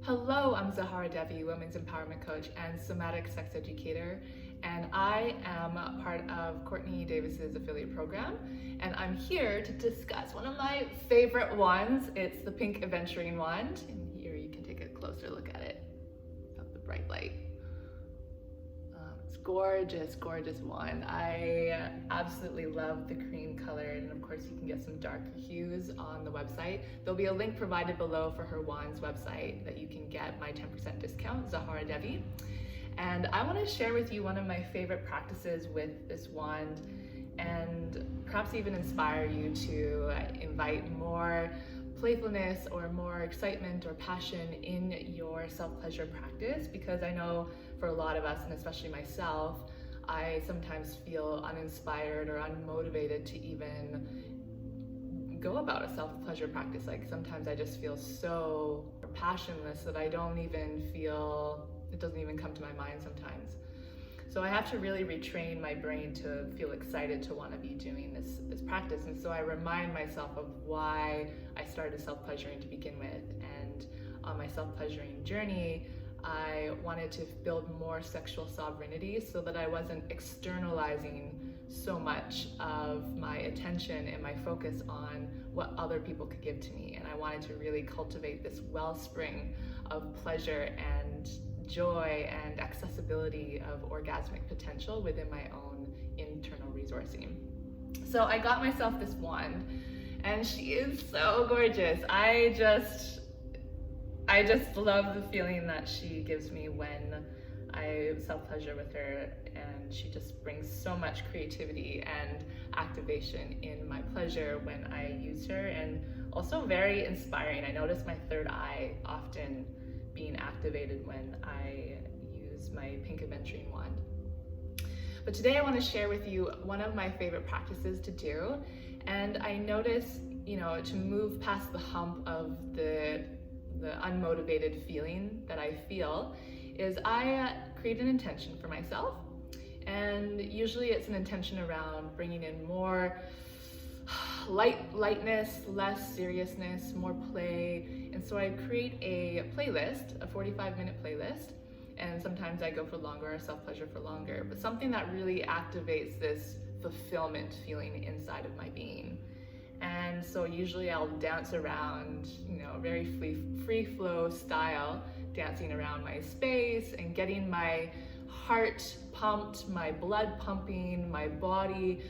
Hello, I'm Zahara Devi, women's empowerment coach and somatic sex educator, and I am part of Courtney Davis's affiliate program, and I'm here to discuss one of my favorite wands. It's the pink aventurine wand, and here you can take a closer look at it of the bright light. It's gorgeous, gorgeous wand. I absolutely love the cream color, and of course you can get some darker hues on the website. There'll be a link provided below for her wand's website that you can get my 10% discount, Zahara Devi. And I want to share with you one of my favorite practices with this wand, and perhaps even inspire you to invite more playfulness or more excitement or passion in your self-pleasure practice, because I know for a lot of us, and especially myself, I sometimes feel uninspired or unmotivated to even go about a self-pleasure practice. Like sometimes I just feel so passionless that I don't even feel, it doesn't even come to my mind sometimes. So I have to really retrain my brain to feel excited to want to be doing this practice. And so I remind myself of why I started self-pleasuring to begin with. And on my self-pleasuring journey, I wanted to build more sexual sovereignty so that I wasn't externalizing so much of my attention and my focus on what other people could give to me. And I wanted to really cultivate this wellspring of pleasure and joy and accessibility of orgasmic potential within my own internal resourcing. So I got myself this wand, and she is so gorgeous. I just love the feeling that she gives me when I self-pleasure with her, and she just brings so much creativity and activation in my pleasure when I use her, and also very inspiring. I notice my third eye often being activated when I use my pink aventurine wand. But today I want to share with you one of my favorite practices to do, and I notice, to move past the hump of the unmotivated feeling that I feel, is I create an intention for myself, and usually it's an intention around bringing in more lightness, less seriousness, more play. And so I create a playlist, a 45-minute playlist, and sometimes I go for longer, or self-pleasure for longer, but something that really activates this fulfillment feeling inside of my being. And so usually I'll dance around, very free flow style, dancing around my space and getting my heart pumped, my blood pumping, my body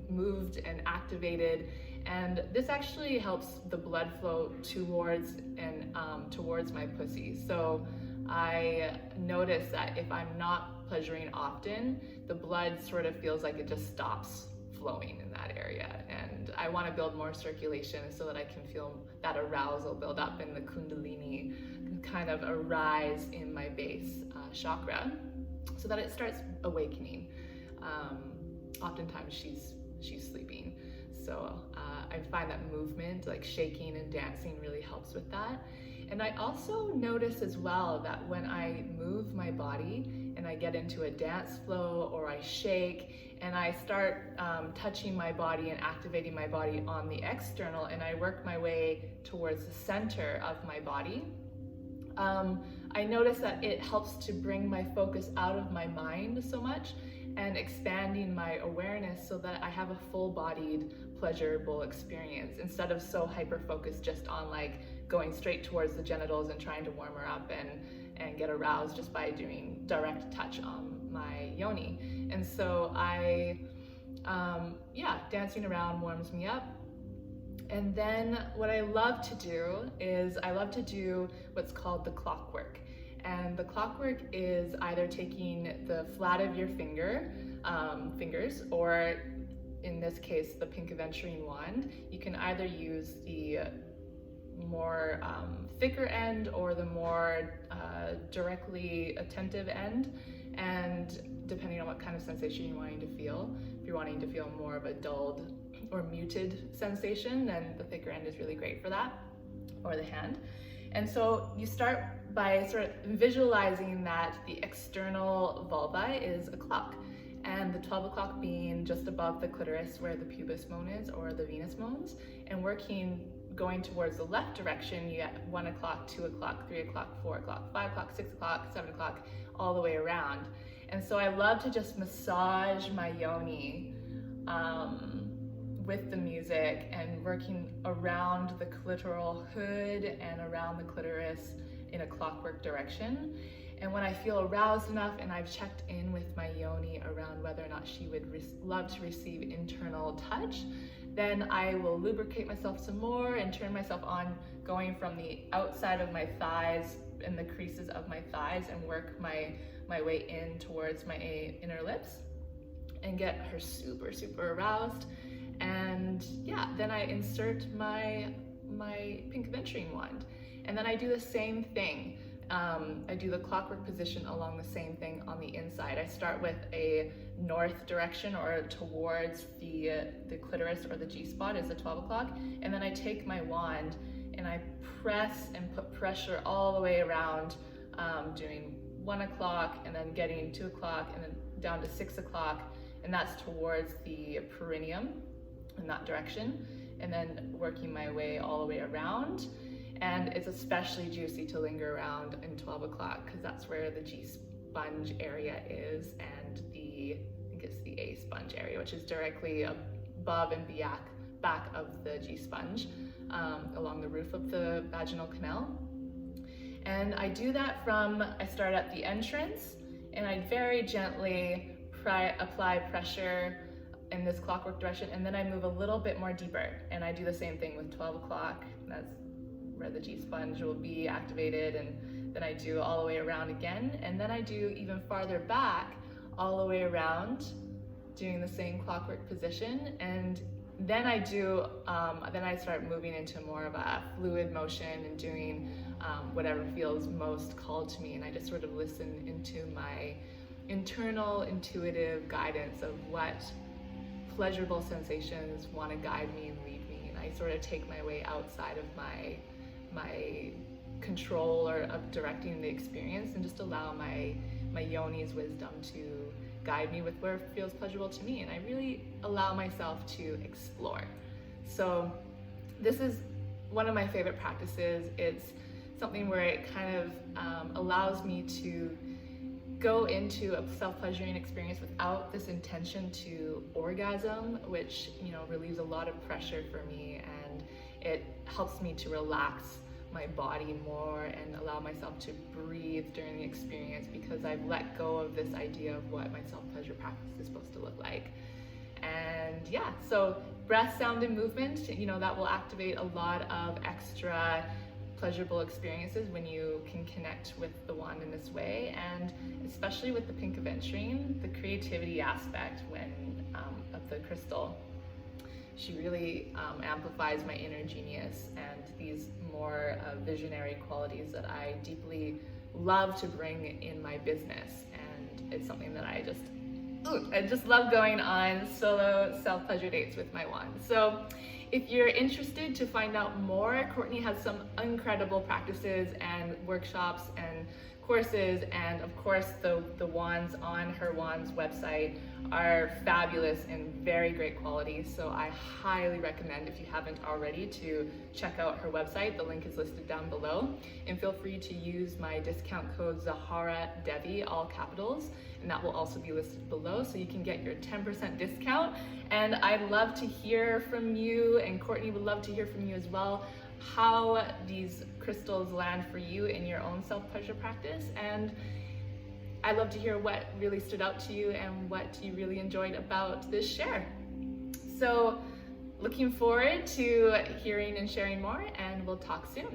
moved and activated. And this actually helps the blood flow towards my pussy. So I notice that if I'm not pleasuring often, the blood sort of feels like it just stops flowing in that area. And I want to build more circulation so that I can feel that arousal build up in the kundalini, kind of arise in my base chakra, so that it starts awakening. Oftentimes she's sleeping. So I find that movement, like shaking and dancing, really helps with that. And I also notice as well that when I move my body and I get into a dance flow, or I shake and I start touching my body and activating my body on the external, and I work my way towards the center of my body, I notice that it helps to bring my focus out of my mind so much and expanding my awareness so that I have a full-bodied, pleasurable experience, instead of so hyper-focused just on like going straight towards the genitals and trying to warm her up and get aroused just by doing direct touch on my yoni. And so dancing around warms me up. And then what I love to do is I love to do what's called the clockwork. And the clockwork is either taking the flat of your fingers, or in this case, the pink aventurine wand. You can either use the more thicker end or the more directly attentive end, and depending on what kind of sensation you're wanting to feel. If you're wanting to feel more of a dulled or muted sensation, then the thicker end is really great for that, or the hand. And so you start by sort of visualizing that the external vulva is a clock, and the 12 o'clock being just above the clitoris where the pubis bone is, or the venous bones, and working going towards the left direction, you get 1 o'clock, 2 o'clock, 3 o'clock, 4 o'clock, 5 o'clock, 6 o'clock, 7 o'clock, all the way around. And so I love to just massage my yoni with the music and working around the clitoral hood and around the clitoris in a clockwork direction. And when I feel aroused enough and I've checked in with my yoni around whether or not she would love to receive internal touch, then I will lubricate myself some more and turn myself on, going from the outside of my thighs and the creases of my thighs, and work my way in towards my inner lips and get her super, super aroused. And yeah, then I insert my pink aventurine wand. And then I do the same thing. I do the clockwork position along the same thing on the inside. I start with a north direction, or towards the clitoris, or the G-spot is the 12 o'clock. And then I take my wand and I press and put pressure all the way around, doing 1 o'clock and then getting 2 o'clock and then down to 6 o'clock. And that's towards the perineum in that direction. And then working my way all the way around. And it's especially juicy to linger around in 12 o'clock because that's where the G-sponge area is, and I think it's the A-sponge area, which is directly above and back of the G-sponge, along the roof of the vaginal canal. And I do that I start at the entrance, and I very gently apply pressure in this clockwork direction, and then I move a little bit more deeper, and I do the same thing with 12 o'clock. That's where the G-sponge will be activated, and then I do all the way around again, and then I do even farther back all the way around, doing the same clockwork position. And then I start moving into more of a fluid motion and doing whatever feels most called to me, and I just sort of listen into my internal intuitive guidance of what pleasurable sensations want to guide me and lead me. And I sort of take my way outside of my control or of directing the experience, and just allow my yoni's wisdom to guide me with where feels pleasurable to me. And I really allow myself to explore. So this is one of my favorite practices. It's something where it kind of allows me to go into a self-pleasuring experience without this intention to orgasm, which, you know, relieves a lot of pressure for me, and it helps me to relax my body more and allow myself to breathe during the experience, because I've let go of this idea of what my self-pleasure practice is supposed to look like. And yeah, so breath, sound, and movement, you know, that will activate a lot of extra pleasurable experiences when you can connect with the wand in this way. And especially with the pink aventurine, the creativity aspect of the crystal, she really amplifies my inner genius and these more visionary qualities that I deeply love to bring in my business. And it's something that I just love going on solo self-pleasure dates with my wand. So if you're interested to find out more, Courtney has some incredible practices and workshops and courses, and of course the wands on her wands website are fabulous and very great quality. So I highly recommend, if you haven't already, to check out her website. The link is listed down below, and feel free to use my discount code Zahara Devi, all capitals, and that will also be listed below, so you can get your 10% discount. And I'd love to hear from you, and Courtney would love to hear from you as well, how these crystals land for you in your own self-pleasure practice. And I'd love to hear what really stood out to you and what you really enjoyed about this share. So looking forward to hearing and sharing more, and we'll talk soon.